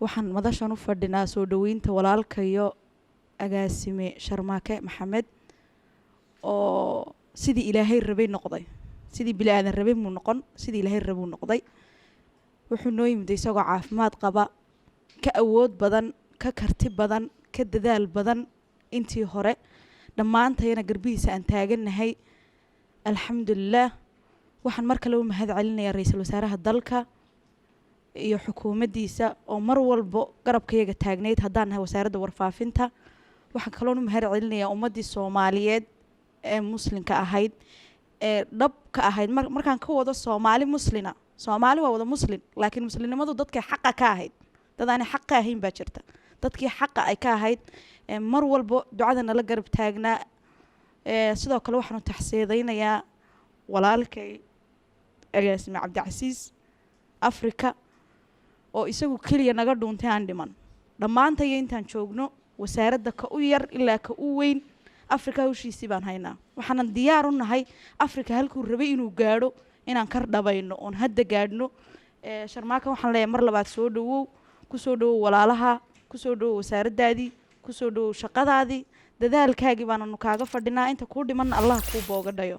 waxaan madashan u fadhinaa soo dhaweynta walaalkayo agaasime Sharmaake Maxamed oo sidii Ilaahay rabay noqday sidii bilaadan rabay muu noqon sidii Ilaahay rabay noqday wuxuu noo yimid isagoo caafimaad qaba ka awood badan ka karti badan ka dadaal badan intii hore dhammaantayna garbihiisa aan taaganahay alxamdulillah waxaan mar kale u mahad celinayaa ra'iisul wasaaraha dalka iyo xukuumaddiisa oo mar walba garabkayaga taagneyd haddaan nahay wasaaradda warfaafinta waxaan kaloo u mahad celinayaa ummaddii Soomaaliyeed ee muslimka ahayd ee dhab ka ahayd markaan ka wado Soomaali muslina Soomaali waa wada muslim laakiin muslimnimadu dadkii xaqa ka ahayd dad aan xaq ahayn baa jirta dadkii xaqa ay ka ahayd mar walba ducadana la garab taagnaa sidoo kale waxaan taxsiidaynayaa walaalkay agaasime Cabdicasiis Afrika oo isagu kaliya naga dhuuntay aan dhiman dhamaantay intaan joogno wasaaradda ka u yar ilaa ka u weyn Afrika hawshiisii baan haynaa waxaan diyaar u nahay Afrika halkuu rabay inuu gaadho inaan kar dhabayno oon hadda gaadhno Sharmaake waxaan leeyahay mar labaad soo dhawow ku soo dhawow walaalaha ku soo dhawow wasaaraddaadii ku soo dhawow shaqadaadii dadaalkaagii baananu kaaga fadhinaa inta kuu dhiman Allah kuu booga dhayo